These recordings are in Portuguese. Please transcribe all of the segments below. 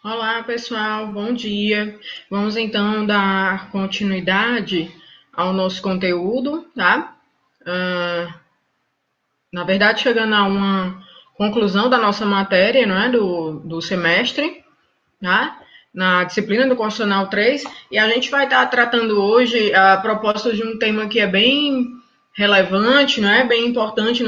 Olá, pessoal, bom dia. Vamos então dar continuidade ao nosso conteúdo, tá? Ah, na verdade, chegando a uma conclusão da nossa matéria, não é? Do semestre, tá? Na disciplina do Constitucional 3, e a gente vai estar tratando hoje a proposta de um tema que é bem relevante, né? Bem importante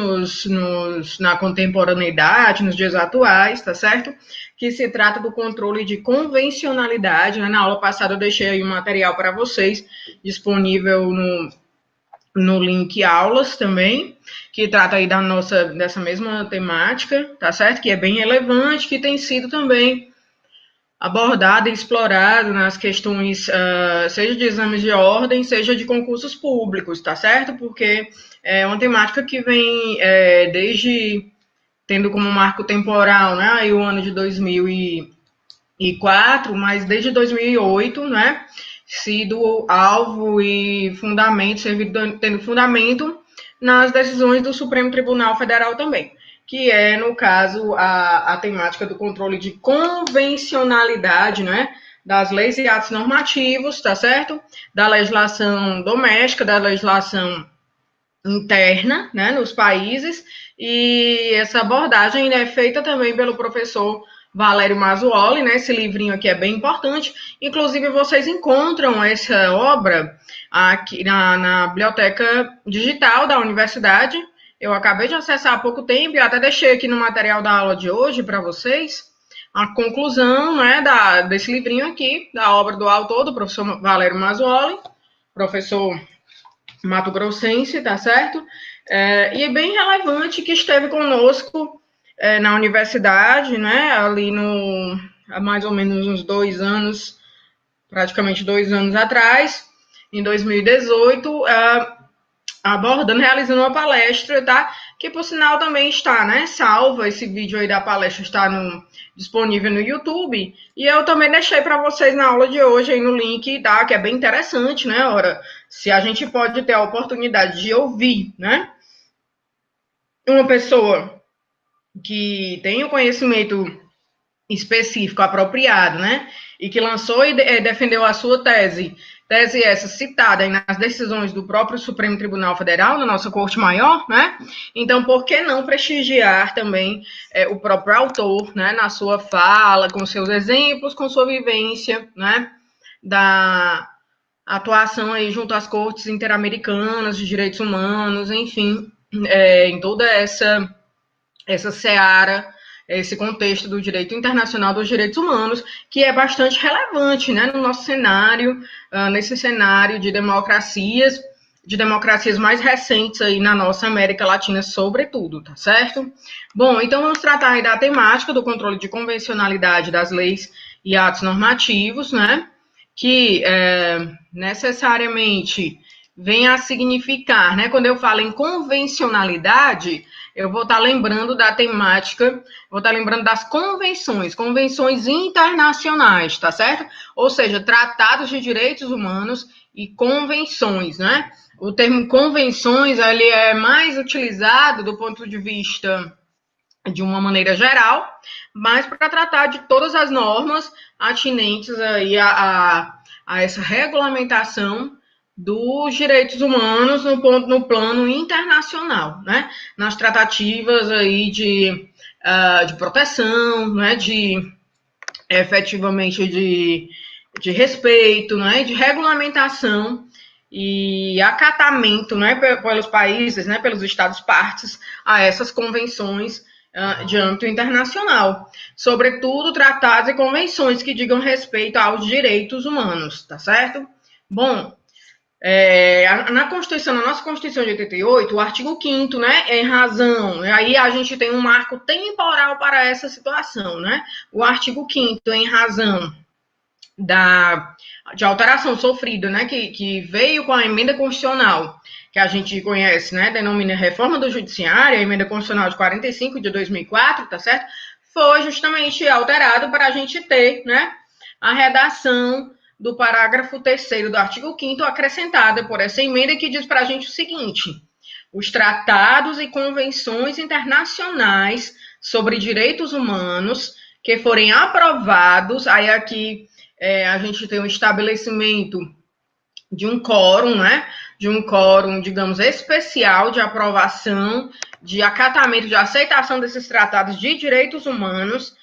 na contemporaneidade, nos dias atuais, tá certo? Que se trata do controle de convencionalidade, né? Na aula passada eu deixei aí um material para vocês, disponível no link aulas também, que trata aí dessa mesma temática, tá certo? Que é bem relevante, que tem sido também abordado e explorado nas questões, seja de exames de ordem, seja de concursos públicos, tá certo? Porque é uma temática que vem desde tendo como marco temporal, né, aí o ano de 2004, mas desde 2008, né, sido alvo e fundamento, tendo fundamento nas decisões do Supremo Tribunal Federal também, que é, no caso, a temática do controle de convencionalidade, né, das leis e atos normativos, tá certo? Da legislação doméstica, da legislação interna, né, nos países, e essa abordagem é feita também pelo professor Valério Mazzuoli, né, esse livrinho aqui é bem importante, inclusive vocês encontram essa obra aqui na biblioteca digital da universidade, eu acabei de acessar há pouco tempo e até deixei aqui no material da aula de hoje para vocês, a conclusão, né, desse livrinho aqui, da obra do autor, do professor Valério Mazzuoli, professor mato-grossense, tá certo? E é bem relevante que esteve conosco na universidade, né? Ali há mais ou menos uns 2 anos, praticamente 2 anos atrás, em 2018, abordando, realizando uma palestra, tá? Que por sinal também está, né? Salva esse vídeo aí da palestra, está disponível no YouTube. E eu também deixei para vocês na aula de hoje aí no link, tá? Que é bem interessante, né? Ora, se a gente pode ter a oportunidade de ouvir, né? Uma pessoa que tem o conhecimento específico, apropriado, né? E que lançou e defendeu a sua tese essa citada nas decisões do próprio Supremo Tribunal Federal, na nossa Corte Maior, né? Então, por que não prestigiar também o próprio autor, né? Na sua fala, com seus exemplos, com sua vivência, né? Da atuação aí junto às cortes interamericanas de direitos humanos, enfim, em toda essa seara, esse contexto do direito internacional dos direitos humanos, que é bastante relevante, né, no nosso cenário, nesse cenário de democracias mais recentes aí na nossa América Latina, sobretudo, tá certo? Bom, então vamos tratar aí da temática do controle de convencionalidade das leis e atos normativos, né, que necessariamente vem a significar, né, quando eu falo em convencionalidade, eu vou estar lembrando da temática, vou estar lembrando das convenções internacionais, tá certo? Ou seja, tratados de direitos humanos e convenções, né? O termo convenções, ele é mais utilizado do ponto de vista de uma maneira geral, mas para tratar de todas as normas atinentes aí a essa regulamentação dos direitos humanos no plano internacional, né? Nas tratativas aí de proteção, né? Efetivamente de respeito, né? De regulamentação e acatamento, né? Pelos países, né? Pelos estados partes a essas convenções de âmbito internacional, sobretudo tratados e convenções que digam respeito aos direitos humanos, tá certo? Bom, na Constituição, na nossa Constituição de 88, o artigo 5º, né, em razão, aí a gente tem um marco temporal para essa situação, né? O artigo 5º, em razão de alteração sofrida, né, que veio com a emenda constitucional, que a gente conhece, né, denomina Reforma do Judiciário, a emenda constitucional de 45 de 2004, tá certo? Foi justamente alterado para a gente ter, né, a redação do parágrafo 3º do artigo 5º acrescentada por essa emenda que diz para a gente o seguinte: os tratados e convenções internacionais sobre direitos humanos que forem aprovados, aí aqui a gente tem um estabelecimento de um quórum, né? De um quórum, digamos, especial de aprovação, de acatamento, de aceitação desses tratados de direitos humanos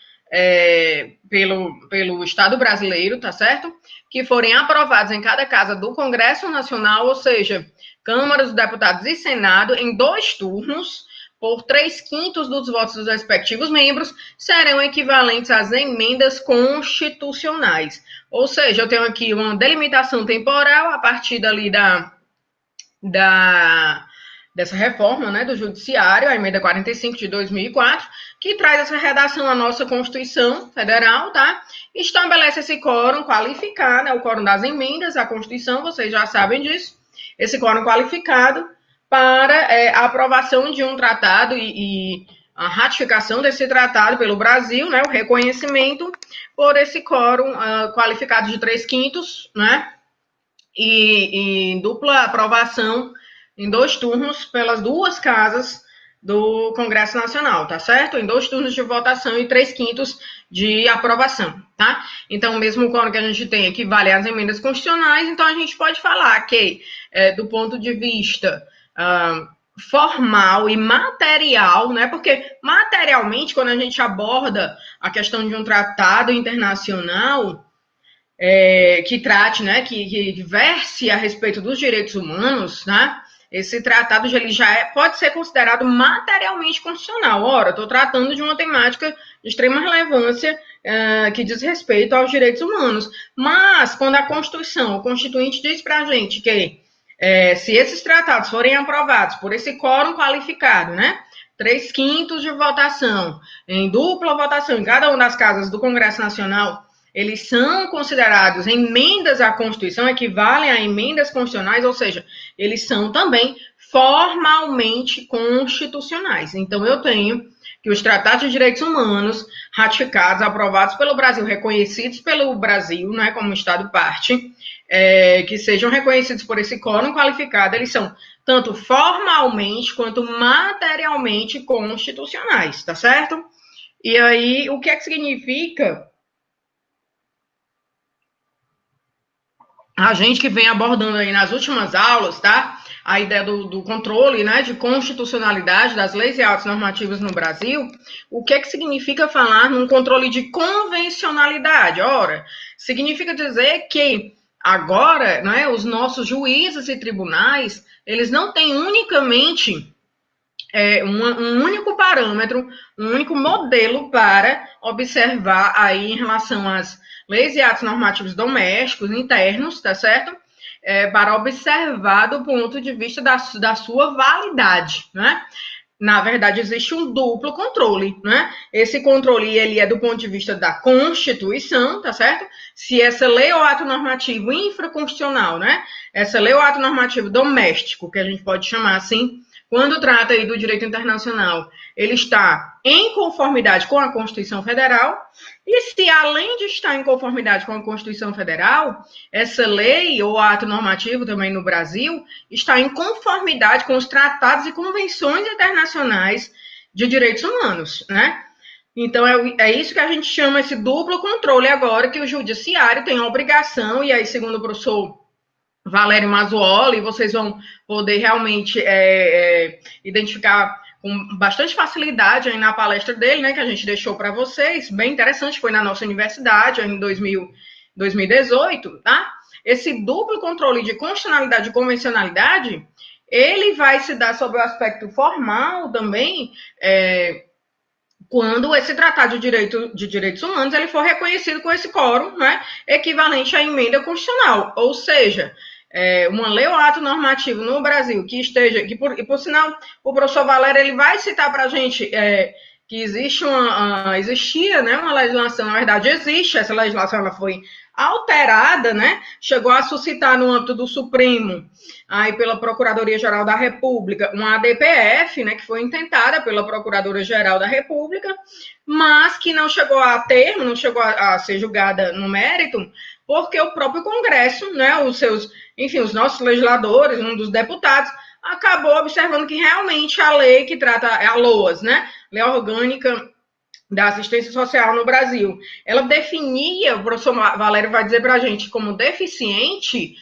pelo Estado brasileiro, tá certo? Que forem aprovados em cada casa do Congresso Nacional, ou seja, Câmara dos Deputados e Senado, em 2 turnos, por 3/5 dos votos dos respectivos membros, serão equivalentes às emendas constitucionais. Ou seja, eu tenho aqui uma delimitação temporal a partir dali dessa reforma, né, do Judiciário, a emenda 45 de 2004, que traz essa redação à nossa Constituição Federal, tá? Estabelece esse quórum qualificado, o quórum das emendas à Constituição, vocês já sabem disso, esse quórum qualificado para a aprovação de um tratado e a ratificação desse tratado pelo Brasil, né, o reconhecimento por esse quórum qualificado de 3/5, né, e dupla aprovação em 2 turnos pelas 2 casas do Congresso Nacional, tá certo? Em 2 turnos de votação e 3/5 de aprovação, tá? Então, o mesmo quórum que a gente tem equivale às emendas constitucionais, então a gente pode falar que, do ponto de vista formal e material, né? Porque materialmente, quando a gente aborda a questão de um tratado internacional que trate, né, que verse a respeito dos direitos humanos, né? Esse tratado ele já pode ser considerado materialmente constitucional. Ora, estou tratando de uma temática de extrema relevância que diz respeito aos direitos humanos. Mas, quando a Constituição, o Constituinte diz para a gente que se esses tratados forem aprovados por esse quórum qualificado, né, 3/5 de votação, em dupla votação em cada uma das casas do Congresso Nacional, eles são considerados emendas à Constituição, equivalem a emendas constitucionais, ou seja, eles são também formalmente constitucionais. Então, eu tenho que os tratados de direitos humanos ratificados, aprovados pelo Brasil, reconhecidos pelo Brasil, né, como Estado parte, que sejam reconhecidos por esse quórum qualificado, eles são tanto formalmente quanto materialmente constitucionais, tá certo? E aí, o que é que significa a gente que vem abordando aí nas últimas aulas, tá? A ideia do controle, né, de constitucionalidade das leis e atos normativos no Brasil, o que é que significa falar num controle de convencionalidade? Ora, significa dizer que agora, né, os nossos juízes e tribunais, eles não têm unicamente um único parâmetro, um único modelo para observar aí em relação às leis e atos normativos domésticos, internos, tá certo? Para observar do ponto de vista da sua validade, né? Na verdade, existe um duplo controle, né? Esse controle, ele é do ponto de vista da Constituição, tá certo? Se essa lei ou ato normativo infraconstitucional, né? Essa lei ou ato normativo doméstico, que a gente pode chamar assim, quando trata aí do direito internacional, ele está em conformidade com a Constituição Federal, e se além de estar em conformidade com a Constituição Federal, essa lei ou ato normativo também no Brasil está em conformidade com os tratados e convenções internacionais de direitos humanos, né? Então, é isso que a gente chama esse duplo controle agora, que o judiciário tem a obrigação, e aí, segundo o professor Valério Mazzuoli, vocês vão poder realmente identificar com bastante facilidade aí na palestra dele, né, que a gente deixou para vocês, bem interessante, foi na nossa universidade em 2018, tá? Esse duplo controle de constitucionalidade e convencionalidade, ele vai se dar sobre o aspecto formal também, quando esse tratado de direitos humanos ele for reconhecido com esse quórum, né, equivalente à emenda constitucional, ou seja, uma lei ou ato normativo no Brasil que esteja, por sinal, o professor Valério ele vai citar para a gente que existia, né, uma legislação, na verdade existe, essa legislação ela foi alterada, né, chegou a suscitar no âmbito do Supremo, aí pela Procuradoria-Geral da República, uma ADPF, né, que foi intentada pela Procuradora-Geral da República, mas que não chegou a termo, não chegou a ser julgada no mérito, porque o próprio Congresso, né, os nossos legisladores, um dos deputados, acabou observando que realmente a lei que trata a LOAS, né, Lei Orgânica da assistência social no Brasil, ela definia, o professor Valério vai dizer para a gente, como deficiente,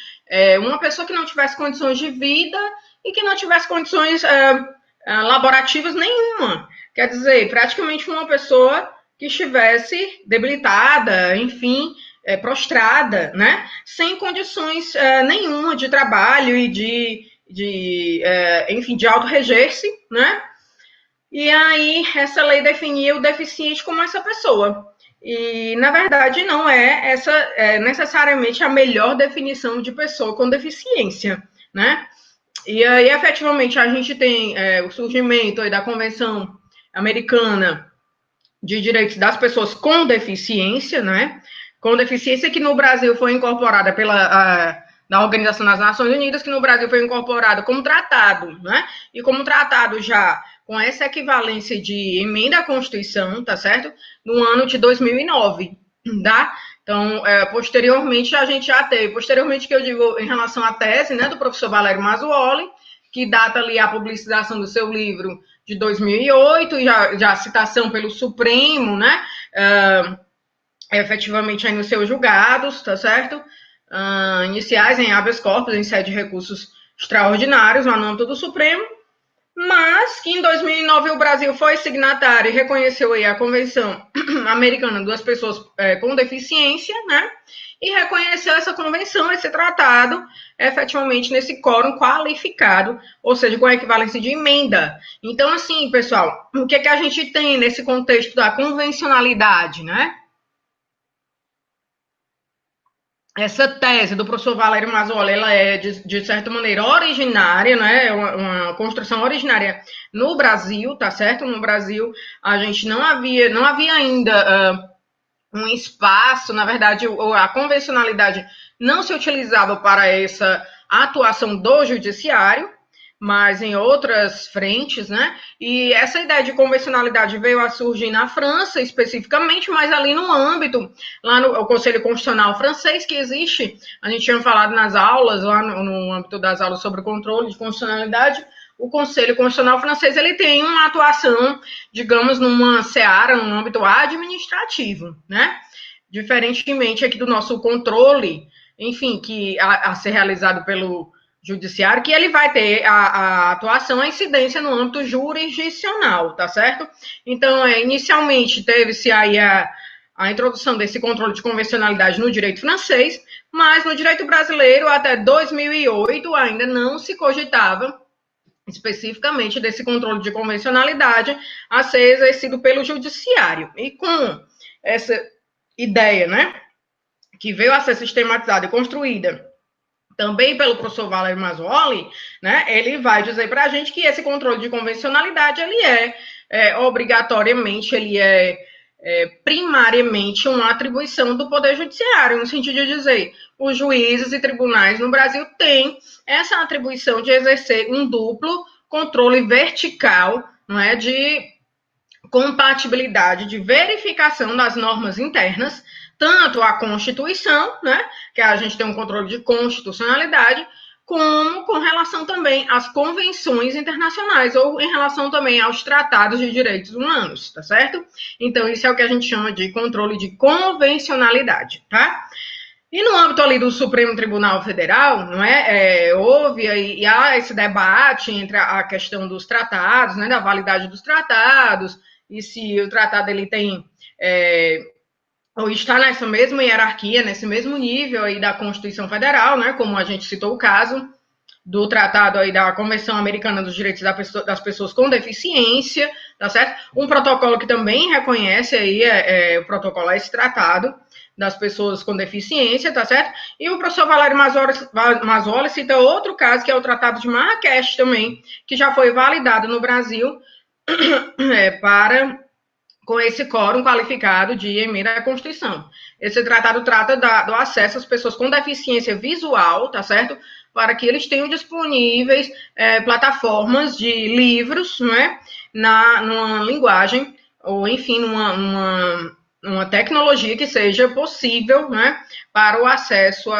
uma pessoa que não tivesse condições de vida e que não tivesse condições laborativas nenhuma. Quer dizer, praticamente uma pessoa que estivesse debilitada, enfim, prostrada, né? Sem condições nenhuma de trabalho e enfim, de autorreger-se, né? E aí, essa lei definia o deficiente como essa pessoa. E, na verdade, não é essa necessariamente a melhor definição de pessoa com deficiência, né? E aí, efetivamente, a gente tem o surgimento aí da Convenção Americana de Direitos das Pessoas com Deficiência, né? Com deficiência, que no Brasil foi incorporada da Organização das Nações Unidas, que no Brasil foi incorporada como tratado, né? E como tratado já com essa equivalência de emenda à Constituição, tá certo? No ano de 2009, tá? Então, posteriormente, a gente já teve, posteriormente que eu digo em relação à tese, né, do professor Valério Mazzuoli, que data ali a publicação do seu livro de 2008, já a citação pelo Supremo, né, efetivamente aí nos seus julgados, tá certo? Iniciais em habeas corpus, em sede de recursos extraordinários, no âmbito do Supremo, mas que em 2009 o Brasil foi signatário e reconheceu aí a Convenção Americana das Pessoas com Deficiência, né? E reconheceu essa convenção, esse tratado, efetivamente nesse quórum qualificado, ou seja, com a equivalência de emenda. Então, assim, pessoal, o que é que a gente tem nesse contexto da convencionalidade, né? Essa tese do professor Valério Mazzuoli, ela é, de certa maneira, originária, né? Uma construção originária no Brasil, tá certo? No Brasil, a gente não havia ainda um espaço, na verdade, a convencionalidade não se utilizava para essa atuação do judiciário, mas em outras frentes, né? E essa ideia de convencionalidade veio a surgir na França, especificamente, mas ali no âmbito, lá no Conselho Constitucional francês, que existe, a gente tinha falado nas aulas, lá no âmbito das aulas sobre o controle de constitucionalidade, o Conselho Constitucional francês, ele tem uma atuação, digamos, numa seara, num âmbito administrativo, né? Diferentemente aqui do nosso controle, enfim, que a ser realizado pelo judiciário, que ele vai ter a atuação, a incidência no âmbito jurisdicional, tá certo? Então, inicialmente teve-se aí a introdução desse controle de convencionalidade no direito francês, mas no direito brasileiro, até 2008, ainda não se cogitava especificamente desse controle de convencionalidade a ser exercido pelo judiciário. E com essa ideia, né, que veio a ser sistematizada e construída também pelo professor Valério Mazzuoli, né, ele vai dizer para a gente que esse controle de convencionalidade, ele obrigatoriamente, ele primariamente uma atribuição do Poder Judiciário, no sentido de dizer, os juízes e tribunais no Brasil têm essa atribuição de exercer um duplo controle vertical, não é, de compatibilidade, de verificação das normas internas, tanto a Constituição, né, que a gente tem um controle de constitucionalidade, como com relação também às convenções internacionais, ou em relação também aos tratados de direitos humanos, tá certo? Então, isso é o que a gente chama de controle de convencionalidade, tá? E no âmbito ali do Supremo Tribunal Federal, não houve e há esse debate entre a questão dos tratados, né, da validade dos tratados, e se o tratado ele tem ou está nessa mesma hierarquia, nesse mesmo nível aí da Constituição Federal, né, como a gente citou o caso do tratado aí da Convenção Americana dos Direitos das Pessoas com Deficiência, tá certo? Um protocolo que também reconhece aí o protocolo a esse tratado das pessoas com deficiência, tá certo? E o professor Valério Mazzuoli cita outro caso, que é o Tratado de Marrakech também, que já foi validado no Brasil com esse quórum qualificado de emenda à Constituição. Esse tratado trata do acesso às pessoas com deficiência visual, tá certo? Para que eles tenham disponíveis plataformas de livros, não é? Numa linguagem, ou enfim, numa tecnologia que seja possível, né? Para o acesso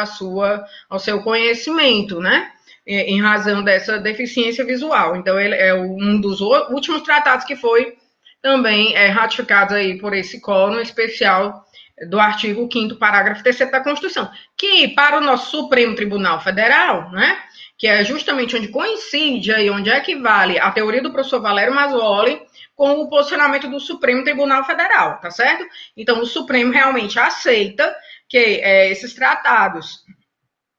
ao seu conhecimento, né? Em razão dessa deficiência visual. Então, ele é um dos últimos tratados que foi também ratificados aí por esse quórum especial do artigo 5º, parágrafo 3º da Constituição, que para o nosso Supremo Tribunal Federal, né, que é justamente onde coincide aí, onde equivale a teoria do professor Valério Mazzoli com o posicionamento do Supremo Tribunal Federal, tá certo? Então, o Supremo realmente aceita que esses tratados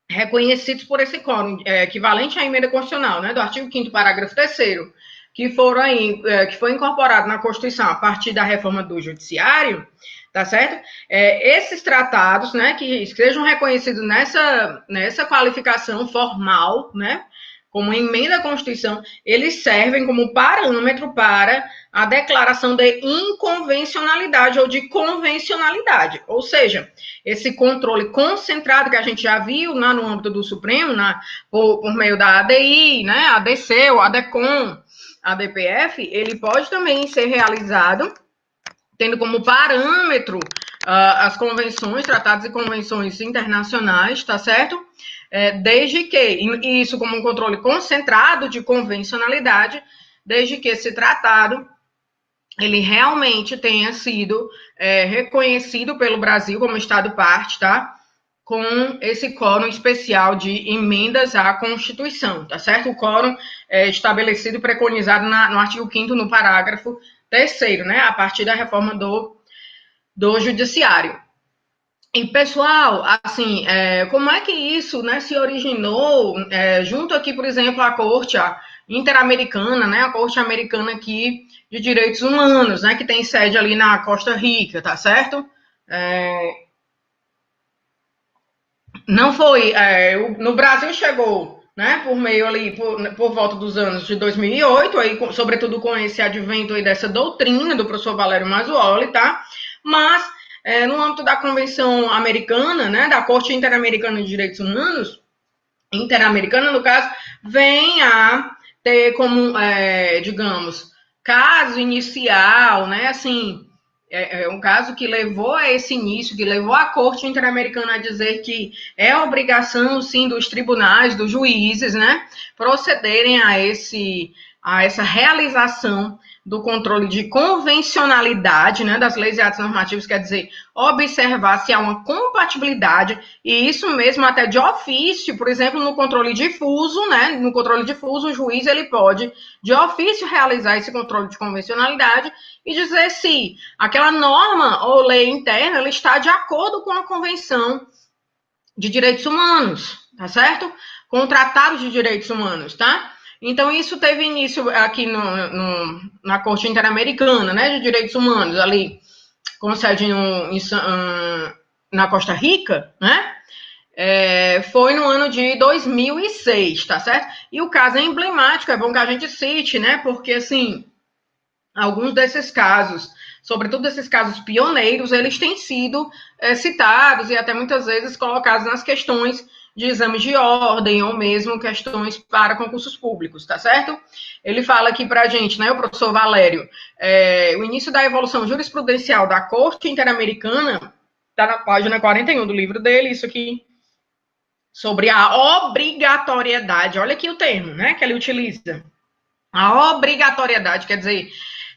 reconhecidos por esse quórum, equivalente à emenda constitucional, né, do artigo 5º, parágrafo 3º, que foram aí, que foi incorporado na Constituição a partir da reforma do Judiciário, tá certo? Esses tratados, né, que sejam reconhecidos nessa qualificação formal, né, como emenda à Constituição, eles servem como parâmetro para a declaração de inconvencionalidade ou de convencionalidade. Ou seja, esse controle concentrado que a gente já viu no âmbito do Supremo, por meio da ADI, né, ADC, ou ADECOM, ADPF, ele pode também ser realizado tendo como parâmetro as convenções, tratados e convenções internacionais, tá certo? Desde que, e isso como um controle concentrado de convencionalidade, desde que esse tratado ele realmente tenha sido reconhecido pelo Brasil como Estado parte, tá? Com esse quórum especial de emendas à Constituição, tá certo? O quórum estabelecido e preconizado no artigo 5º, no parágrafo 3º, né? A partir da reforma do Judiciário. E, pessoal, assim, como é que isso, né, se originou junto aqui, por exemplo, à Corte Interamericana, né, a Corte Americana aqui de Direitos Humanos, né, que tem sede ali na Costa Rica, tá certo? Não foi, no Brasil chegou, né, por meio ali, por volta dos anos de 2008, aí, sobretudo com esse advento aí dessa doutrina do professor Valério Mazzoli, tá? Mas, no âmbito da Convenção Americana, né, da Corte Interamericana de Direitos Humanos, Interamericana, no caso, vem a ter como, digamos, caso inicial, né, assim, um caso que levou a esse início, que levou a Corte Interamericana a dizer que é obrigação, sim, dos tribunais, dos juízes, né, procederem a essa realização do controle de convencionalidade, né, das leis e atos normativos, quer dizer, observar se há uma compatibilidade, e isso mesmo até de ofício, por exemplo, no controle difuso, né, no controle difuso, o juiz, ele pode, de ofício, realizar esse controle de convencionalidade e dizer se aquela norma ou lei interna, ela está de acordo com a Convenção de Direitos Humanos, tá certo? Com o Tratado de Direitos Humanos, tá? Então, isso teve início aqui na Corte Interamericana, né, de Direitos Humanos, ali, com sede na Costa Rica, né? Foi no ano de 2006, tá certo? E o caso é emblemático, é bom que a gente cite, né? Porque, assim, alguns desses casos, sobretudo esses casos pioneiros, eles têm sido citados e até muitas vezes colocados nas questões de exame de ordem ou mesmo questões para concursos públicos, tá certo? Ele fala aqui para a gente, né, o professor Valério, o início da evolução jurisprudencial da Corte Interamericana, está na página 41 do livro dele, isso aqui, sobre a obrigatoriedade, olha aqui o termo, né, que ele utiliza. A obrigatoriedade, quer dizer,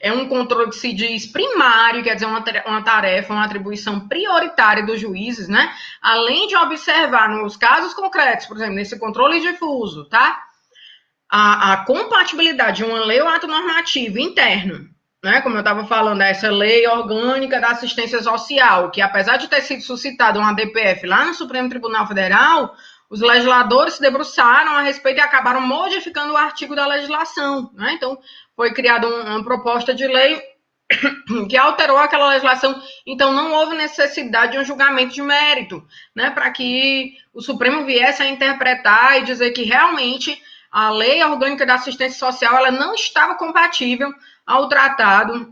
é um controle que se diz primário, quer dizer, uma tarefa, uma atribuição prioritária dos juízes, né? Além de observar nos casos concretos, por exemplo, nesse controle difuso, tá? A compatibilidade de uma lei ou ato normativo interno, né? Como eu estava falando, essa lei orgânica da assistência social, que apesar de ter sido suscitada uma DPF lá no Supremo Tribunal Federal, os legisladores se debruçaram a respeito e acabaram modificando o artigo da legislação, né? Então, foi criada uma proposta de lei que alterou aquela legislação, então não houve necessidade de um julgamento de mérito, né, para que o Supremo viesse a interpretar e dizer que realmente a lei orgânica da assistência social ela não estava compatível ao tratado,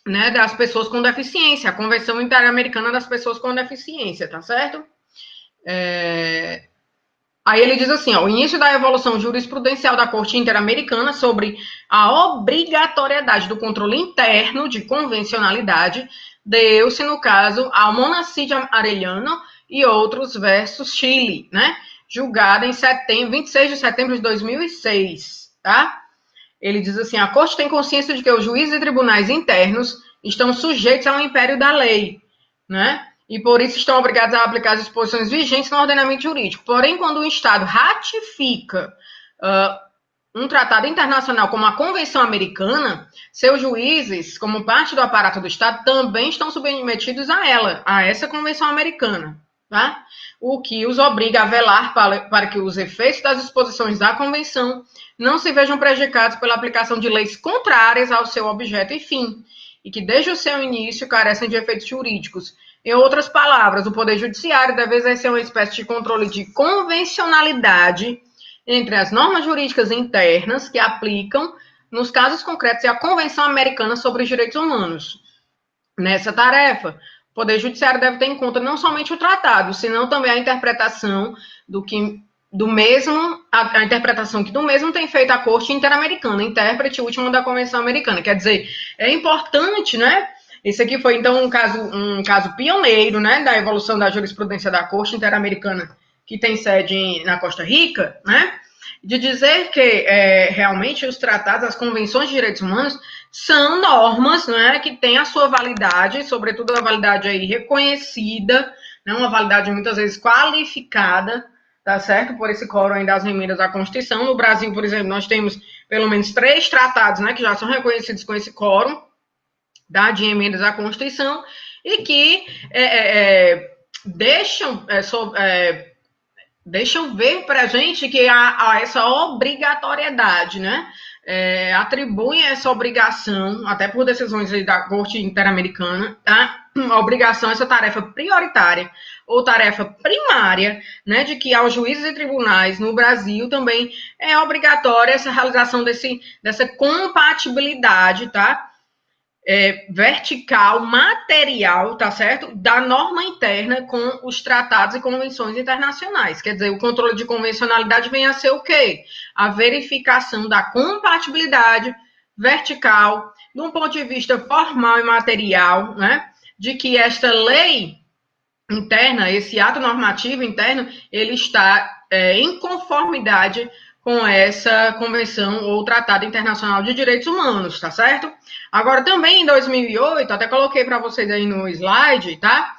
né, das pessoas com deficiência, a Convenção Interamericana das Pessoas com Deficiência, tá certo? Aí ele diz assim, ó, o início da evolução jurisprudencial da Corte Interamericana sobre a obrigatoriedade do controle interno de convencionalidade deu-se, no caso, ao Monacid Arellano e outros versus Chile, né? Julgada em 26 de setembro de 2006, tá? Ele diz assim: a Corte tem consciência de que os juízes e tribunais internos estão sujeitos ao império da lei, né? E por isso estão obrigados a aplicar as disposições vigentes no ordenamento jurídico. Porém, quando o Estado ratifica um tratado internacional como a Convenção Americana, seus juízes, como parte do aparato do Estado, também estão submetidos a ela, a essa Convenção Americana, tá? O que os obriga a velar para que os efeitos das disposições da Convenção não se vejam prejudicados pela aplicação de leis contrárias ao seu objeto e fim, e que desde o seu início carecem de efeitos jurídicos. Em outras palavras, o Poder Judiciário deve exercer uma espécie de controle de convencionalidade entre as normas jurídicas internas que aplicam nos casos concretos e a Convenção Americana sobre os Direitos Humanos. Nessa tarefa, o Poder Judiciário deve ter em conta não somente o tratado, senão também a interpretação a interpretação que do mesmo tem feito a Corte Interamericana, intérprete último da Convenção Americana. Quer dizer, é importante, né? Esse aqui foi, então, um caso pioneiro, né, da evolução da jurisprudência da Corte Interamericana, que tem sede na Costa Rica, né, de dizer que realmente os tratados, as convenções de direitos humanos, são normas, né, que têm a sua validade, sobretudo a validade aí reconhecida, né, uma validade muitas vezes qualificada, tá certo? Por esse quórum aí das emendas à Constituição. No Brasil, por exemplo, nós temos pelo menos 3 tratados, né, que já são reconhecidos com esse quórum de emendas à Constituição e que deixam ver para a gente que há essa obrigatoriedade, né? Atribuem essa obrigação, até por decisões da Corte Interamericana, tá? A obrigação, essa tarefa prioritária ou tarefa primária, né, de que aos juízes e tribunais no Brasil também é obrigatória essa realização dessa compatibilidade, tá? Vertical, material, tá certo? Da norma interna com os tratados e convenções internacionais. Quer dizer, o controle de convencionalidade vem a ser o quê? A verificação da compatibilidade vertical, de um ponto de vista formal e material, né? De que esta lei interna, esse ato normativo interno, ele está em conformidade com essa convenção ou tratado internacional de direitos humanos, tá certo? Agora, também em 2008, até coloquei para vocês aí no slide, tá?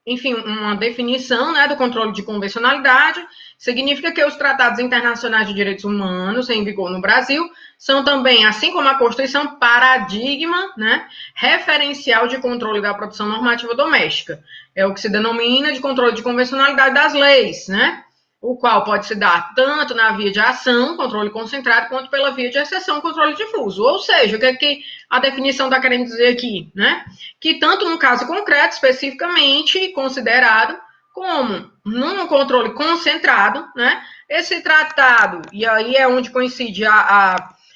Enfim, uma definição, né, do controle de convencionalidade significa que os tratados internacionais de direitos humanos em vigor no Brasil são também, assim como a Constituição, paradigma, né, referencial de controle da produção normativa doméstica. É o que se denomina de controle de convencionalidade das leis, né? O qual pode se dar tanto na via de ação, controle concentrado, quanto pela via de exceção, controle difuso. Ou seja, o que é que a definição está querendo dizer aqui, né? Que tanto no caso concreto, especificamente considerado, como num controle concentrado, né? Esse tratado, e aí é onde coincide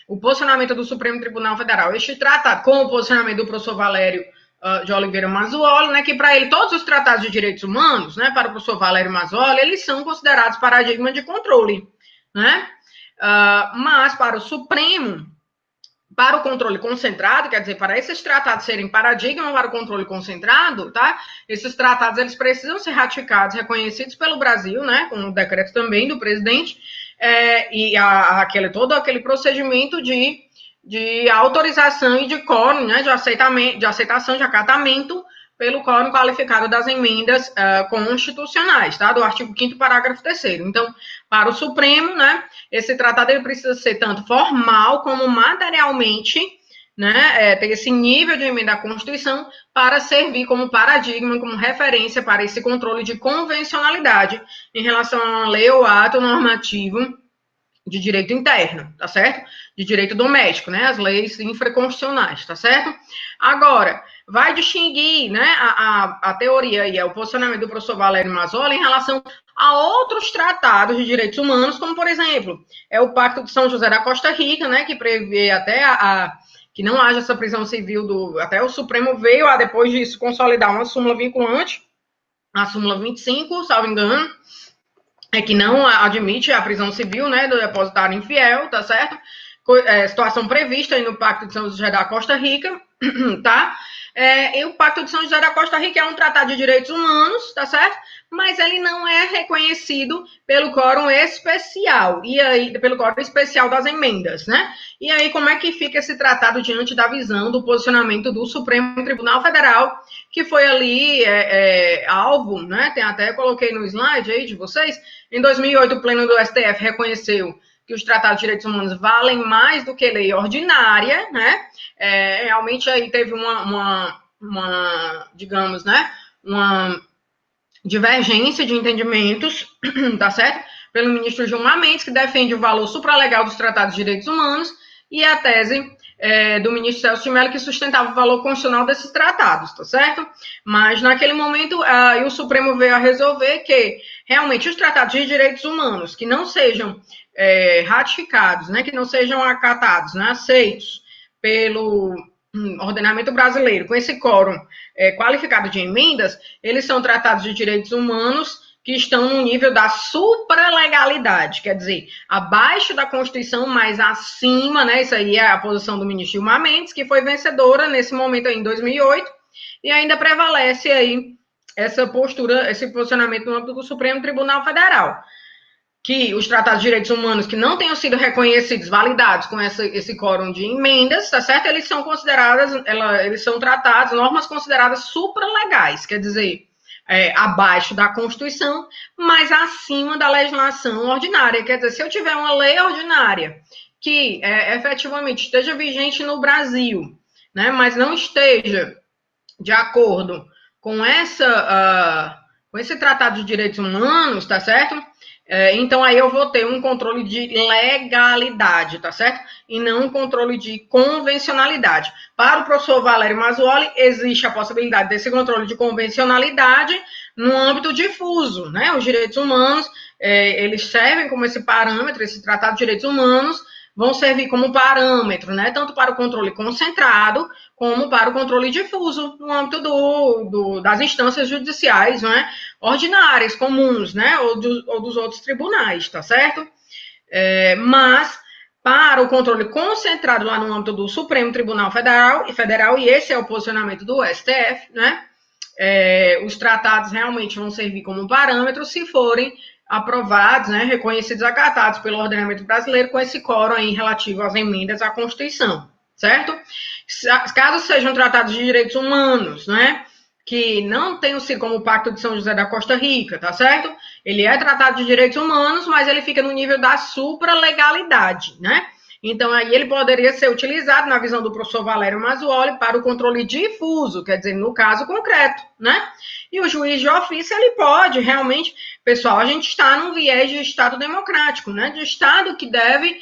o posicionamento do Supremo Tribunal Federal, este tratado com o posicionamento do professor Valério de Oliveira Mazzuoli, né, que para ele todos os tratados de direitos humanos, né, para o professor Valério Mazzuoli, eles são considerados paradigma de controle, né, mas para o Supremo, para o controle concentrado, quer dizer, para esses tratados serem paradigma para o controle concentrado, tá, esses tratados eles precisam ser ratificados, reconhecidos pelo Brasil, né, com o decreto também do presidente, e todo aquele procedimento de autorização e de quórum, né, de aceitação, de acatamento pelo quórum qualificado das emendas constitucionais, tá, do artigo 5º, parágrafo 3º. Então, para o Supremo, né, esse tratado ele precisa ser tanto formal como materialmente, né, ter esse nível de emenda à Constituição para servir como paradigma, como referência para esse controle de convencionalidade em relação a uma lei ou ato normativo de direito interno, tá certo? De direito doméstico, né? As leis infraconstitucionais, tá certo? Agora, vai distinguir, né, a teoria e o posicionamento do professor Valério Mazzuoli em relação a outros tratados de direitos humanos, como, por exemplo, o Pacto de São José da Costa Rica, né, que prevê até que não haja essa prisão civil até o Supremo veio a, depois disso, consolidar uma súmula vinculante, a súmula 25, salvo engano, que não admite a prisão civil, né, do depositário infiel, tá certo? Situação prevista aí no Pacto de São José da Costa Rica, tá? E o Pacto de São José da Costa Rica é um tratado de direitos humanos, tá certo? Mas ele não é reconhecido pelo quórum especial, e aí, pelo quórum especial das emendas, né? E aí, como é que fica esse tratado diante da visão do posicionamento do Supremo Tribunal Federal, que foi ali alvo, né? Tem até, coloquei no slide aí de vocês, em 2008 o Pleno do STF reconheceu que os tratados de direitos humanos valem mais do que lei ordinária, né? Realmente aí teve digamos, né? Uma divergência de entendimentos, tá certo? Pelo ministro Gilmar Mendes, que defende o valor supralegal dos tratados de direitos humanos, e a tese do ministro Celso de Mello, que sustentava o valor constitucional desses tratados, tá certo? Mas, naquele momento, o Supremo veio a resolver que, realmente, os tratados de direitos humanos que não sejam ratificados, né, que não sejam acatados, né, aceitos pelo ordenamento brasileiro, com esse quórum qualificado de emendas, eles são tratados de direitos humanos que estão no nível da supralegalidade, quer dizer, abaixo da Constituição, mas acima, né? Isso aí é a posição do ministro Gilmar Mendes, que foi vencedora nesse momento aí, em 2008, e ainda prevalece aí essa postura, esse posicionamento no âmbito do Supremo Tribunal Federal, que os tratados de direitos humanos que não tenham sido reconhecidos, validados com esse quórum de emendas, tá certo? Eles são eles são tratados, normas consideradas supralegais, quer dizer, abaixo da Constituição, mas acima da legislação ordinária. Quer dizer, se eu tiver uma lei ordinária que efetivamente esteja vigente no Brasil, né, mas não esteja de acordo com esse tratado de direitos humanos, tá certo? Então, aí eu vou ter um controle de legalidade, tá certo? E não um controle de convencionalidade. Para o professor Valério Mazzuoli, existe a possibilidade desse controle de convencionalidade no âmbito difuso, né? Os direitos humanos, eles servem como esse parâmetro, esse tratado de direitos humanos, vão servir como parâmetro, né? Tanto para o controle concentrado, como para o controle difuso, no âmbito das instâncias judiciais, né, ordinárias, comuns, né, ou dos outros tribunais, tá certo? Mas, para o controle concentrado lá no âmbito do Supremo Tribunal Federal, e esse é o posicionamento do STF, né, os tratados realmente vão servir como parâmetro se forem aprovados, né, reconhecidos, acatados pelo ordenamento brasileiro com esse quórum aí relativo às emendas à Constituição, certo? Caso sejam tratados de direitos humanos, né, que não tenham sido como o Pacto de São José da Costa Rica, tá certo? Ele é tratado de direitos humanos, mas ele fica no nível da supralegalidade, né? Então, aí ele poderia ser utilizado, na visão do professor Valério Mazzuoli, para o controle difuso, quer dizer, no caso concreto, né? E o juiz de ofício, ele pode realmente... Pessoal, a gente está num viés de Estado democrático, né? De Estado que deve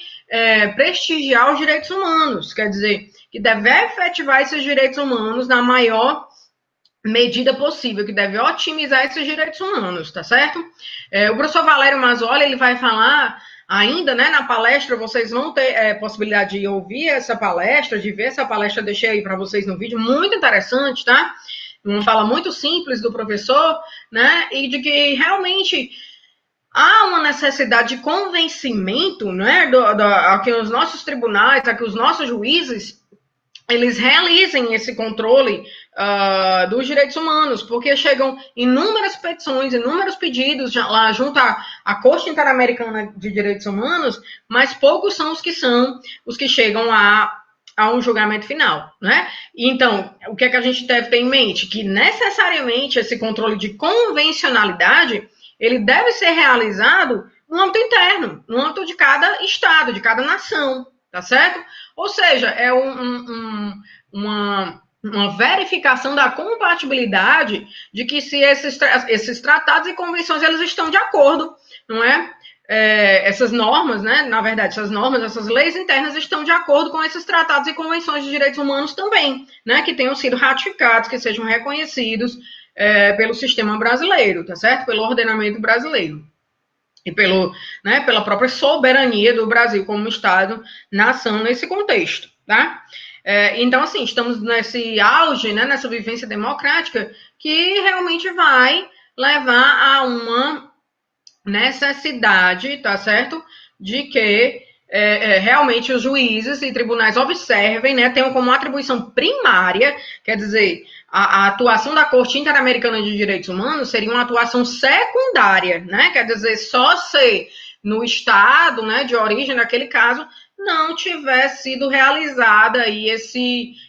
prestigiar os direitos humanos, quer dizer, que deve efetivar esses direitos humanos na maior medida possível, que deve otimizar esses direitos humanos, tá certo? O professor Valério Mazzuoli, ele vai falar ainda, né, na palestra, vocês vão ter possibilidade de ouvir essa palestra, de ver essa palestra, deixei aí para vocês no vídeo, muito interessante, tá? Uma fala muito simples do professor, né, e de que realmente há uma necessidade de convencimento, né, a que os nossos tribunais, a que os nossos juízes, eles realizem esse controle dos direitos humanos, porque chegam inúmeras petições, inúmeros pedidos lá junto à Corte Interamericana de Direitos Humanos, mas poucos são os que chegam a um julgamento final, né? Então, o que é que a gente deve ter em mente? Que necessariamente esse controle de convencionalidade, ele deve ser realizado no âmbito interno, no âmbito de cada estado, de cada nação, tá certo? Ou seja, é uma verificação da compatibilidade de que se esses tratados e convenções eles estão de acordo, não é? Essas normas, né? Na verdade, essas normas, essas leis internas estão de acordo com esses tratados e convenções de direitos humanos também, né? Que tenham sido ratificados, que sejam reconhecidos pelo sistema brasileiro, tá certo? Pelo ordenamento brasileiro. E pela própria soberania do Brasil como Estado, nação, nesse contexto, tá? Então, assim, estamos nesse auge, né, nessa vivência democrática, que realmente vai levar a uma necessidade, tá certo? De que realmente os juízes e tribunais observem, né, tenham como atribuição primária, quer dizer, a atuação da Corte Interamericana de Direitos Humanos seria uma atuação secundária, né, quer dizer, só se no estado, né, de origem, naquele caso, não tiver sido realizada aí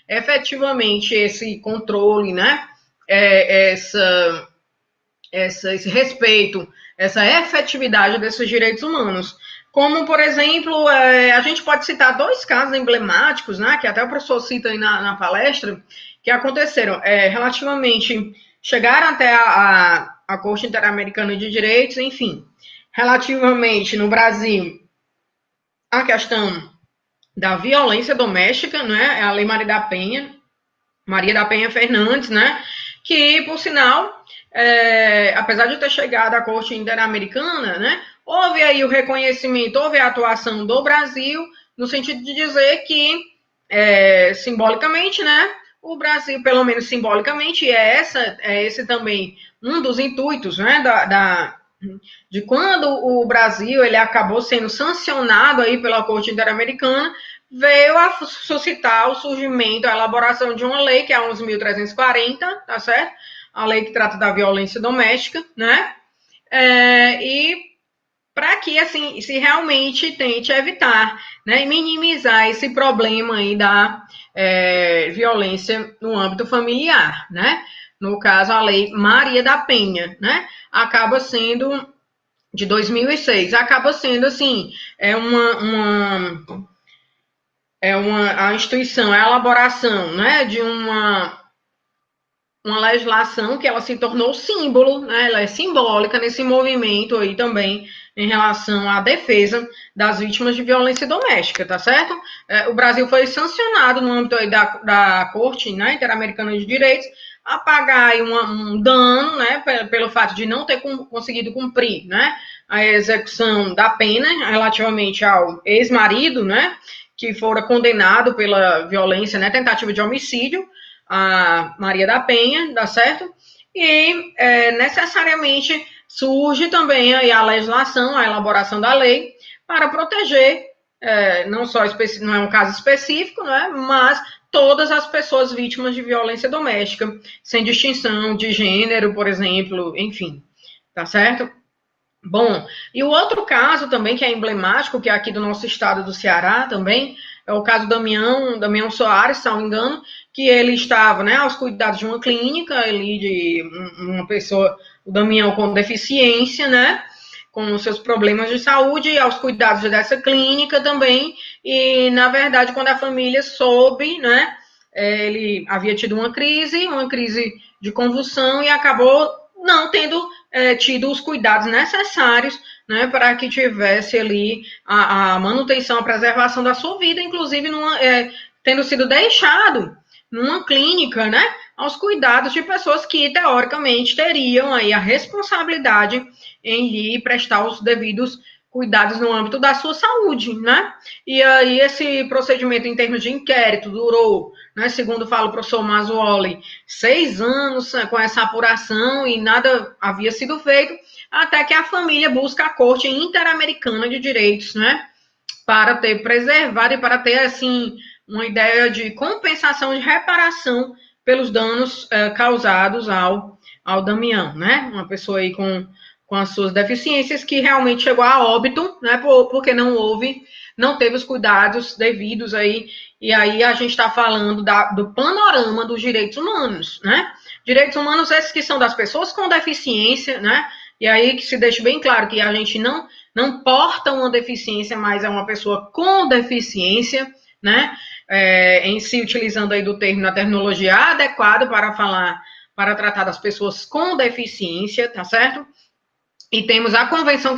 efetivamente esse controle, né, esse respeito, essa efetividade desses direitos humanos. Como, por exemplo, a gente pode citar dois casos emblemáticos, né, que até o professor cita aí na palestra, que aconteceram relativamente, chegaram até a Corte Interamericana de Direitos, enfim, relativamente no Brasil, a questão da violência doméstica, né, a Lei Maria da Penha Fernandes, né, que, por sinal, apesar de ter chegado à Corte Interamericana, né, houve aí o reconhecimento, houve a atuação do Brasil, no sentido de dizer que, simbolicamente, né, o Brasil, pelo menos simbolicamente, esse também um dos intuitos, né, de quando o Brasil ele acabou sendo sancionado aí pela Corte Interamericana, veio a suscitar o surgimento, a elaboração de uma lei, que é a 11.340, tá certo? A lei que trata da violência doméstica, né? E para que, assim, se realmente tente evitar, né, e minimizar esse problema aí da violência no âmbito familiar, né? No caso, a lei Maria da Penha, né? Acaba sendo de 2006, acaba sendo, assim, a instituição, a elaboração, né, de uma legislação que ela se tornou símbolo, né, ela é simbólica nesse movimento aí também em relação à defesa das vítimas de violência doméstica, tá certo? O Brasil foi sancionado no âmbito aí da Corte, né, Interamericana de Direitos a pagar aí um dano, né, pelo fato de não ter conseguido cumprir, né, a execução da pena relativamente ao ex-marido, né, que fora condenado pela violência, né, tentativa de homicídio, a Maria da Penha, dá certo? E necessariamente surge também aí a legislação, a elaboração da lei para proteger, não só não é um caso específico, né, mas todas as pessoas vítimas de violência doméstica, sem distinção de gênero, por exemplo, enfim, tá certo? Bom, e o outro caso também que é emblemático, que é aqui do nosso estado do Ceará também, é o caso do Damião Soares, se não me engano, que ele estava, né, aos cuidados de uma clínica ali de uma pessoa, o Damião com deficiência, né, com os seus problemas de saúde, aos cuidados dessa clínica também, e na verdade quando a família soube, né, ele havia tido uma crise de convulsão e acabou não tendo tido os cuidados necessários, né, para que tivesse ali a manutenção, a preservação da sua vida, inclusive tendo sido deixado numa clínica, né, aos cuidados de pessoas que, teoricamente, teriam aí a responsabilidade em lhe prestar os devidos cuidados no âmbito da sua saúde, né? E aí esse procedimento em termos de inquérito durou, né, segundo fala o professor Mazzoli, 6 anos com essa apuração e nada havia sido feito, até que a família busca a Corte Interamericana de Direitos, né, para ter preservado e para ter, assim, uma ideia de compensação, de reparação pelos danos causados ao Damião, né, uma pessoa aí com as suas deficiências que realmente chegou a óbito, né, porque não teve os cuidados devidos aí, e aí a gente está falando do panorama dos direitos humanos, né, direitos humanos esses que são das pessoas com deficiência, né, e aí que se deixa bem claro que a gente não porta uma deficiência, mas é uma pessoa com deficiência, né, em si utilizando aí do termo, na terminologia adequada para tratar das pessoas com deficiência, tá certo? E temos a convenção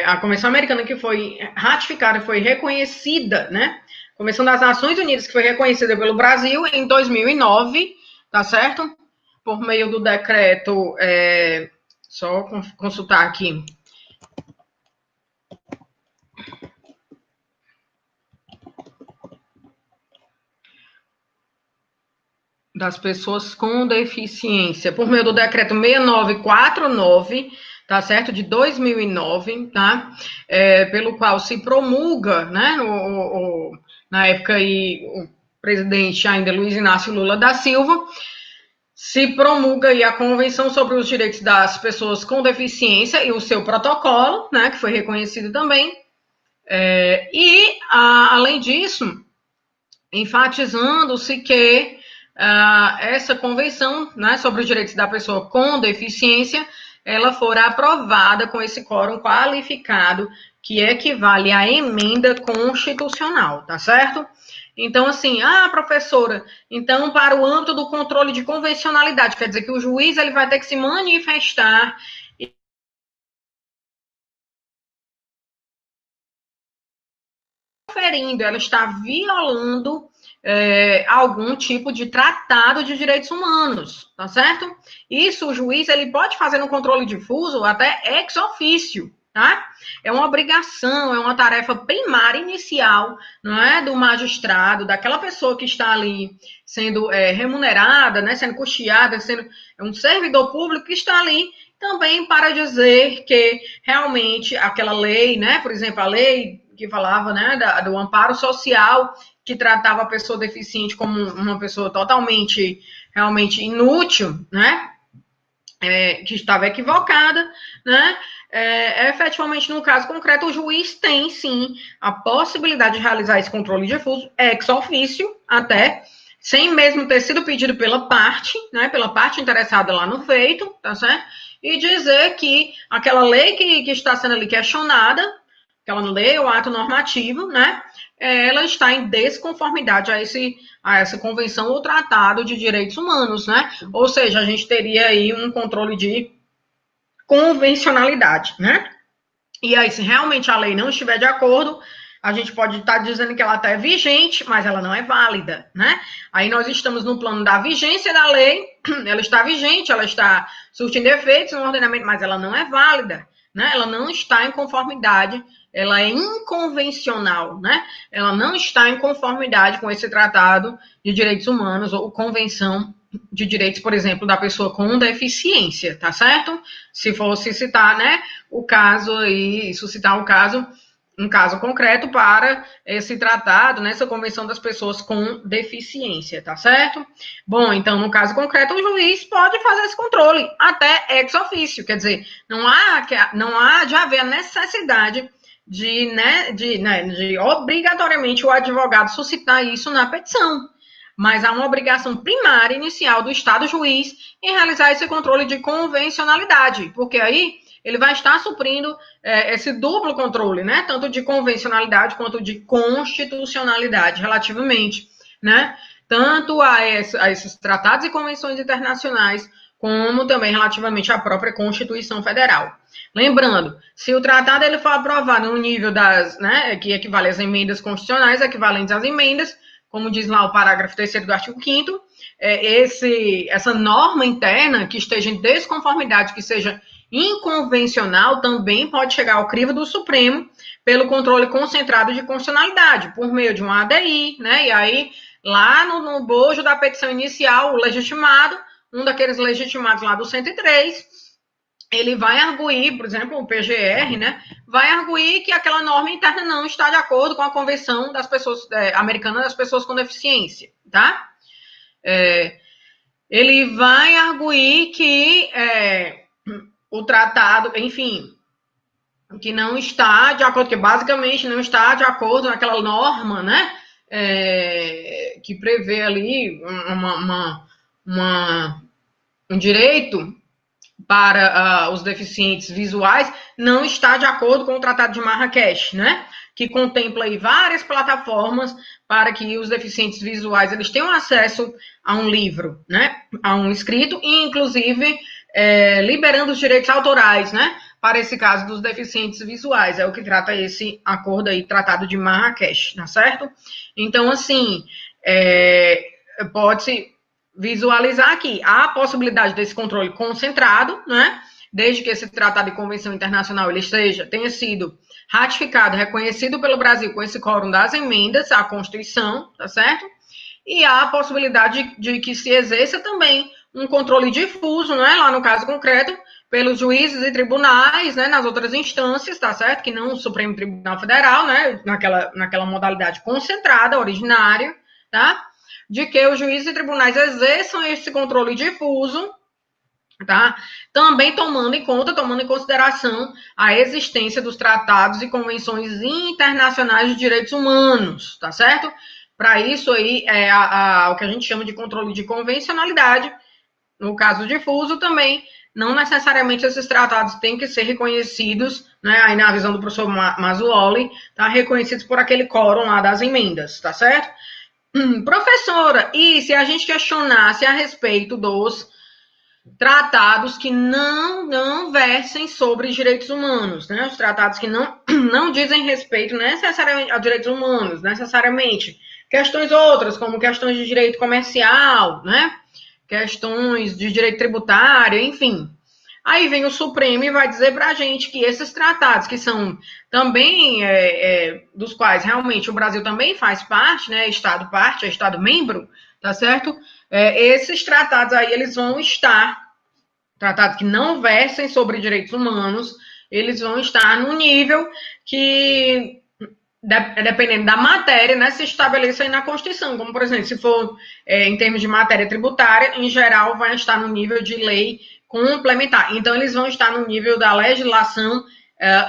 a Convenção Americana que foi ratificada, foi reconhecida, né? Convenção das Nações Unidas que foi reconhecida pelo Brasil em 2009, tá certo? Por meio do decreto, só consultar aqui. Das pessoas com deficiência, por meio do decreto 6949, tá certo? De 2009, tá? Pelo qual se promulga, né, na época aí, o presidente ainda Luiz Inácio Lula da Silva, se promulga aí a Convenção sobre os Direitos das Pessoas com Deficiência e o seu protocolo, né, que foi reconhecido também. Além disso, enfatizando-se que essa convenção, né, sobre os direitos da pessoa com deficiência, ela fora aprovada com esse quórum qualificado, que equivale à emenda constitucional, tá certo? Então, assim, professora, então, para o âmbito do controle de convencionalidade, quer dizer que o juiz ele vai ter que se manifestar conferindo, ela está violando algum tipo de tratado de direitos humanos, tá certo? Isso o juiz ele pode fazer no controle difuso até ex officio, tá? É uma obrigação, é uma tarefa primária inicial, não é, do magistrado, daquela pessoa que está ali sendo remunerada, né, sendo custeada, sendo um servidor público que está ali também para dizer que realmente aquela lei, né, por exemplo, a lei que falava, né, do amparo social, que tratava a pessoa deficiente como uma pessoa totalmente, realmente inútil, né, que estava equivocada, né, efetivamente, no caso concreto, o juiz tem, sim, a possibilidade de realizar esse controle difuso, ex officio, até, sem mesmo ter sido pedido pela parte, né, pela parte interessada lá no feito, tá certo? E dizer que aquela lei que está sendo ali questionada, aquela lei ou ato normativo, né, ela está em desconformidade a essa convenção ou tratado de direitos humanos, né? Ou seja, a gente teria aí um controle de convencionalidade, né? E aí, se realmente a lei não estiver de acordo, a gente pode estar dizendo que ela está vigente, mas ela não é válida, né? Aí nós estamos no plano da vigência da lei, ela está vigente, ela está surtindo efeitos no ordenamento, mas ela não é válida, né? Ela não está em conformidade, ela é inconvencional, né? Ela não está em conformidade com esse tratado de direitos humanos ou convenção de direitos, por exemplo, da pessoa com deficiência, tá certo? Se fosse citar, né, o caso aí, suscitar um caso concreto para esse tratado, nessa convenção das pessoas com deficiência, tá certo? Bom, então, no caso concreto, o juiz pode fazer esse controle, até ex officio, quer dizer, não há de haver a necessidade de obrigatoriamente o advogado suscitar isso na petição, mas há uma obrigação primária inicial do Estado juiz em realizar esse controle de convencionalidade, porque aí ele vai estar suprindo esse duplo controle, né? Tanto de convencionalidade quanto de constitucionalidade, relativamente, né? Tanto a esses tratados e convenções internacionais, como também relativamente à própria Constituição Federal. Lembrando, se o tratado ele for aprovado no nível das, né, que equivale às emendas constitucionais, equivalentes às emendas, como diz lá o parágrafo 3º do artigo 5º, essa norma interna que esteja em desconformidade, que seja inconvencional, também pode chegar ao crivo do Supremo pelo controle concentrado de constitucionalidade, por meio de um ADI, né? E aí, lá no bojo da petição inicial, o legitimado, um daqueles legitimados lá do 103, ele vai arguir, por exemplo, o PGR, né, vai arguir que aquela norma interna não está de acordo com a Convenção das Pessoas Americana das Pessoas com Deficiência, tá? Ele vai arguir que o tratado, enfim, que não está de acordo, que basicamente não está de acordo com aquela norma, né, que prevê ali um direito para os deficientes visuais, não está de acordo com o Tratado de Marrakech, né? Que contempla aí várias plataformas para que os deficientes visuais eles tenham acesso a um livro, né? A um escrito, e inclusive liberando os direitos autorais, né? Para esse caso dos deficientes visuais. É o que trata esse acordo aí, Tratado de Marrakech, tá certo? Então, assim, pode-se visualizar aqui há a possibilidade desse controle concentrado, né? Desde que esse tratado de convenção internacional ele tenha sido ratificado, reconhecido pelo Brasil com esse quórum das emendas à Constituição, tá certo? E há a possibilidade de que se exerça também um controle difuso, né? Lá no caso concreto, pelos juízes e tribunais, né, nas outras instâncias, tá certo? Que não o Supremo Tribunal Federal, né, naquela modalidade concentrada, originária, tá? De que os juízes e tribunais exerçam esse controle difuso, tá? Também tomando em consideração a existência dos tratados e convenções internacionais de direitos humanos, tá certo? Para isso aí é o que a gente chama de controle de convencionalidade. No caso difuso também, não necessariamente esses tratados têm que ser reconhecidos, né, aí na visão do professor Mazzuoli, tá, reconhecidos por aquele quórum lá das emendas, tá certo? Professora, e se a gente questionasse a respeito dos tratados que não versem sobre direitos humanos, né? Os tratados que não dizem respeito necessariamente a direitos humanos, necessariamente. Questões outras, como questões de direito comercial, né? Questões de direito tributário, enfim. Aí vem o Supremo e vai dizer para a gente que esses tratados, que são também, dos quais realmente o Brasil também faz parte, né? Estado parte, é Estado membro, tá certo? Esses tratados aí, eles vão estar, tratados que não versem sobre direitos humanos, eles vão estar no nível que, dependendo da matéria, né, se estabeleça aí na Constituição. Como, por exemplo, se for em termos de matéria tributária, em geral, vai estar no nível de lei complementar. Então, eles vão estar no nível da legislação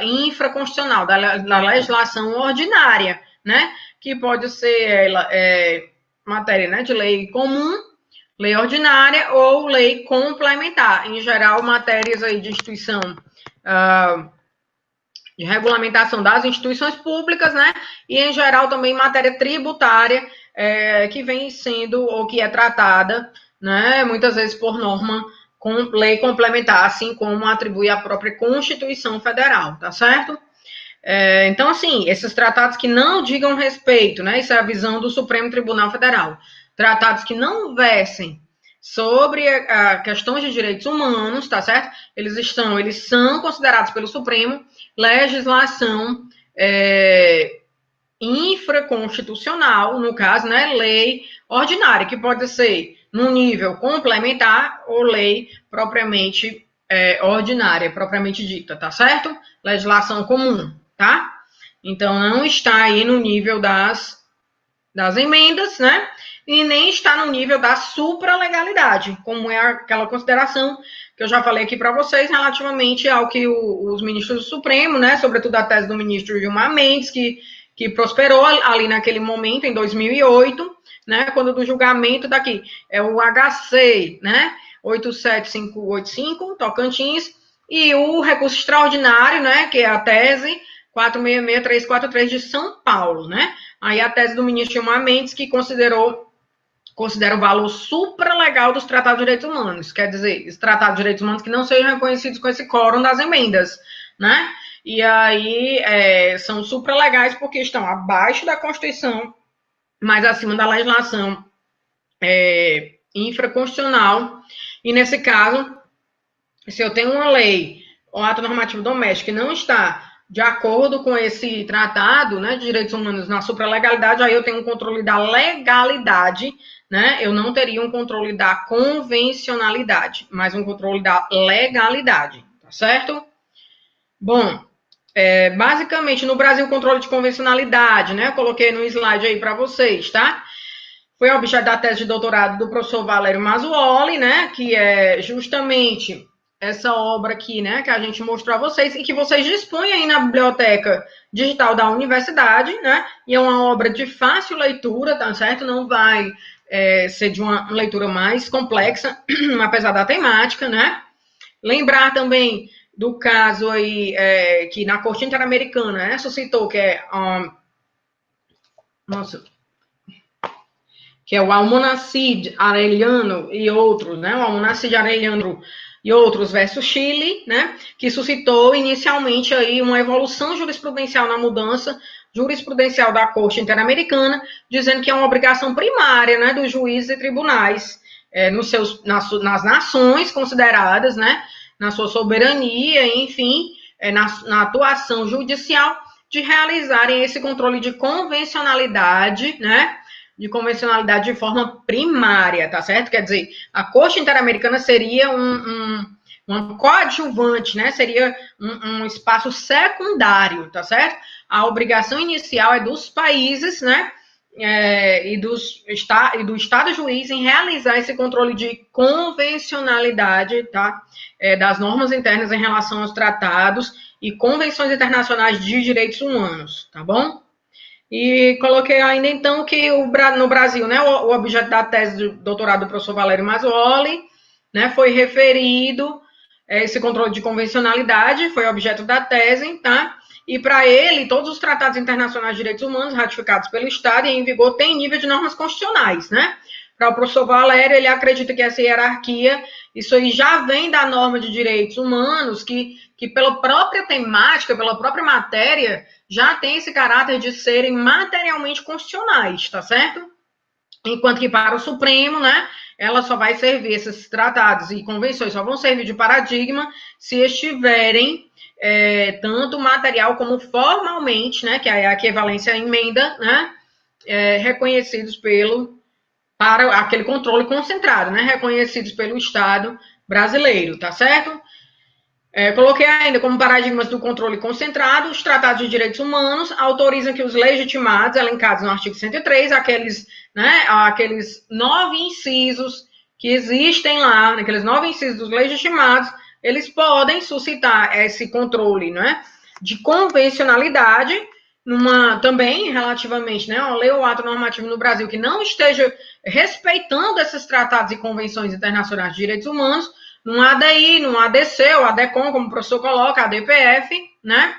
infraconstitucional, da legislação ordinária, né, que pode ser matéria, né, de lei comum, lei ordinária ou lei complementar. Em geral, matérias aí de instituição, de regulamentação das instituições públicas, né? E, em geral, também matéria tributária, que vem sendo, ou que é tratada, né, muitas vezes por norma, com lei complementar, assim como atribui a própria Constituição Federal, tá certo? Então, assim, esses tratados que não digam respeito, né? Isso é a visão do Supremo Tribunal Federal. Tratados que não versem sobre questões de direitos humanos, tá certo? Eles são considerados pelo Supremo legislação infraconstitucional, no caso, né? Lei ordinária, que pode ser no nível complementar ou lei propriamente ordinária, propriamente dita, tá certo? Legislação comum, tá? Então, não está aí no nível das emendas, né? E nem está no nível da supralegalidade, como é aquela consideração que eu já falei aqui para vocês relativamente ao que os ministros do Supremo, né? Sobretudo a tese do ministro Gilmar Mendes, que prosperou ali naquele momento, em 2008, né? Quando do julgamento daqui, é o HC, né? 87585, Tocantins, e o recurso extraordinário, né? Que é a tese 466343 de São Paulo, né? Aí a tese do ministro Gilmar Mendes, que considera o valor supralegal dos tratados de direitos humanos, quer dizer, os tratados de direitos humanos que não sejam reconhecidos com esse quórum das emendas, né? E aí são supralegais porque estão abaixo da Constituição, mas acima da legislação infraconstitucional. E nesse caso, se eu tenho uma lei ou ato normativo doméstico que não está de acordo com esse tratado, né, de direitos humanos na supralegalidade, aí eu tenho um controle da legalidade, né? Eu não teria um controle da convencionalidade, mas um controle da legalidade, tá certo? Bom, basicamente no Brasil, o controle de convencionalidade, né? Eu coloquei no slide aí para vocês, tá? Foi objeto da tese de doutorado do professor Valério Mazzuoli, né? Que é justamente essa obra aqui, né, que a gente mostrou a vocês e que vocês dispõem aí na biblioteca digital da universidade, né, e é uma obra de fácil leitura, tá certo? Não vai ser de uma leitura mais complexa, apesar da temática, né? Lembrar também do caso aí que na Corte Interamericana, né, suscitou, que é que é o Almonacid Arellano e outros, né, o Almonacid Arellano e outros versus Chile, né, que suscitou inicialmente aí uma evolução jurisprudencial na mudança jurisprudencial da Corte Interamericana, dizendo que é uma obrigação primária, né, dos juízes e tribunais nas nações consideradas, né, na sua soberania, enfim, na atuação judicial, de realizarem esse controle de convencionalidade, né, de forma primária, tá certo? Quer dizer, a Corte Interamericana seria uma coadjuvante, né? Seria um espaço secundário, tá certo? A obrigação inicial é dos países, né? E do Estado juiz em realizar esse controle de convencionalidade, tá? Das normas internas em relação aos tratados e convenções internacionais de direitos humanos, tá bom? E coloquei ainda, então, que no Brasil, né, o objeto da tese de doutorado do professor Valério Mazzoli, né, foi referido, esse controle de convencionalidade foi objeto da tese, tá? E para ele, todos os tratados internacionais de direitos humanos ratificados pelo Estado e em vigor têm nível de normas constitucionais, né? Para o professor Valério, ele acredita que essa hierarquia, isso aí já vem da norma de direitos humanos, que pela própria temática, pela própria matéria, já tem esse caráter de serem materialmente constitucionais, tá certo? Enquanto que para o Supremo, né, ela só vai servir, esses tratados e convenções só vão servir de paradigma se estiverem tanto material como formalmente, né, que é a equivalência à emenda, né, reconhecidos para aquele controle concentrado, né, reconhecidos pelo Estado brasileiro, tá certo? Coloquei ainda como paradigmas do controle concentrado, os tratados de direitos humanos autorizam que os legitimados, elencados no artigo 103, aqueles 9 incisos que existem lá, aqueles 9 incisos dos legitimados, eles podem suscitar esse controle, né, de convencionalidade, também relativamente, né, a lei ou ato normativo no Brasil que não esteja respeitando esses tratados e convenções internacionais de direitos humanos, num ADI, num ADC, ou ADECOM, como o professor coloca, ADPF, né,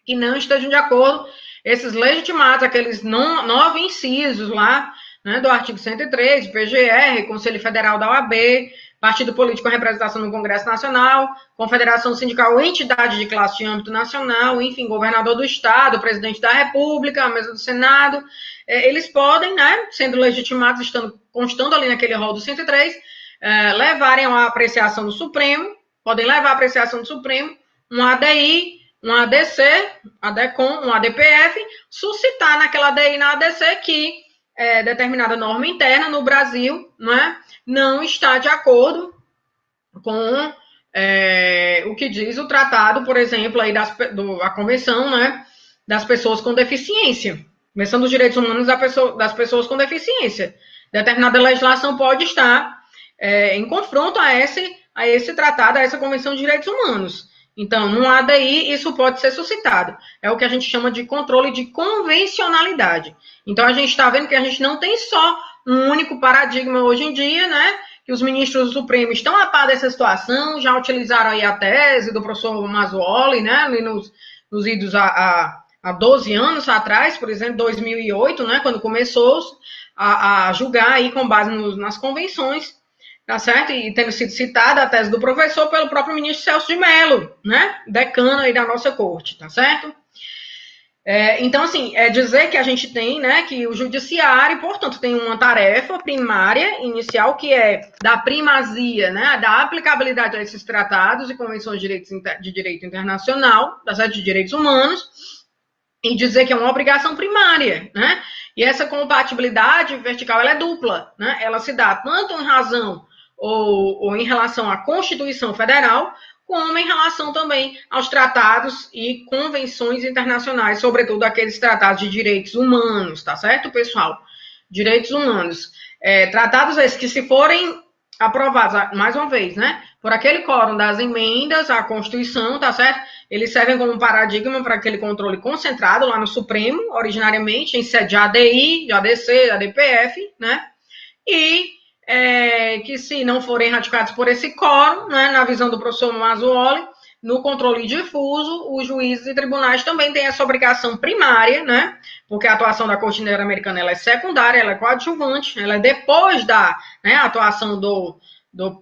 que não estejam de acordo, esses legitimados, aqueles 9 incisos lá, né, do artigo 103, PGR, Conselho Federal da OAB, Partido Político com representação no Congresso Nacional, Confederação Sindical ou entidade de classe de âmbito nacional, enfim, governador do Estado, presidente da República, a mesa do Senado, eles podem, né, sendo legitimados, constando ali naquele rol do 103, levarem a apreciação do Supremo, podem levar a apreciação do Supremo, um ADI, um ADC, ADECOM, um ADPF, suscitar naquela ADI e na ADC que determinada norma interna no Brasil, não está de acordo com o que diz o tratado, por exemplo, aí a Convenção, né, das pessoas com deficiência, Convenção dos Direitos Humanos das pessoas com deficiência. Determinada legislação pode estar em confronto a esse tratado, a essa Convenção de Direitos Humanos. Então, no ADI, isso pode ser suscitado. É o que a gente chama de controle de convencionalidade. Então, a gente está vendo que a gente não tem só um único paradigma hoje em dia, né? Que os ministros do Supremo estão a par dessa situação, já utilizaram aí a tese do professor Mazzoli, né? Ali nos idos há 12 anos atrás, por exemplo, 2008, né? Quando começou a julgar aí com base nas convenções, tá certo? E tendo sido citada a tese do professor pelo próprio ministro Celso de Mello, né? Decano aí da nossa corte, tá certo? Então, assim, dizer que a gente tem, né, que o judiciário, portanto, tem uma tarefa primária, inicial, que é da primazia, né, da aplicabilidade a esses tratados e convenções de direito internacional, das de direitos humanos, e dizer que é uma obrigação primária, né? E essa compatibilidade vertical, ela é dupla, né? Ela se dá tanto em razão ou em relação à Constituição Federal, como em relação também aos tratados e convenções internacionais, sobretudo aqueles tratados de direitos humanos, tá certo, pessoal? Direitos humanos. Tratados esses que, se forem aprovados, mais uma vez, né, por aquele quórum das emendas à Constituição, tá certo? Eles servem como paradigma para aquele controle concentrado lá no Supremo, originariamente, em sede de ADI, de ADC, de ADPF, né? E que, se não forem ratificados por esse quórum, né, na visão do professor Mazzoli, no controle difuso, os juízes e tribunais também têm essa obrigação primária, né, porque a atuação da Corte Interamericana ela é secundária, ela é coadjuvante, ela é depois da, né, atuação do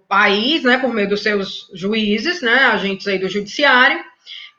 país, né, por meio dos seus juízes, né, agentes aí do judiciário,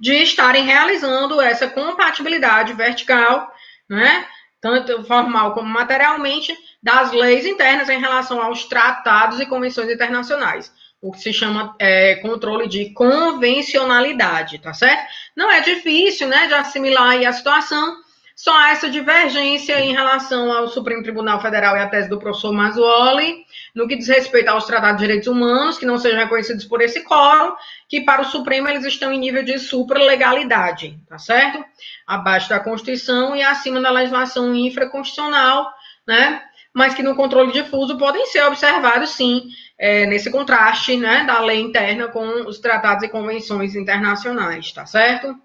de estarem realizando essa compatibilidade vertical, né, tanto formal como materialmente, das leis internas em relação aos tratados e convenções internacionais, o que se chama controle de convencionalidade, tá certo? Não é difícil, né, de assimilar aí a situação, Só essa divergência em relação ao Supremo Tribunal Federal e a tese do professor Mazzuoli, no que diz respeito aos tratados de direitos humanos, que não sejam reconhecidos por esse quórum, que para o Supremo eles estão em nível de supralegalidade, tá certo? Abaixo da Constituição e acima da legislação infraconstitucional, né? Mas que no controle difuso podem ser observados, sim, nesse contraste, né, da lei interna com os tratados e convenções internacionais, tá certo?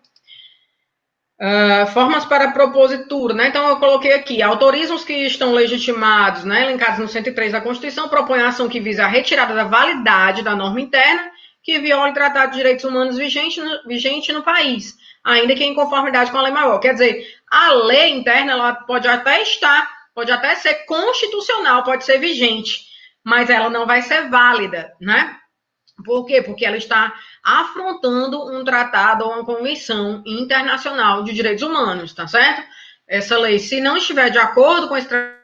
Formas para propositura, né? Então, eu coloquei aqui, autoriza os que estão legitimados, né, elencados no 103 da Constituição, propõe a ação que visa a retirada da validade da norma interna que viola o Tratado de Direitos Humanos vigente no país, ainda que em conformidade com a lei maior. Quer dizer, a lei interna ela pode até estar, pode até ser constitucional, pode ser vigente, mas ela não vai ser válida, né? Por quê? Porque ela está afrontando um tratado ou uma convenção internacional de direitos humanos, tá certo? Essa lei, se não estiver de acordo com esse tratado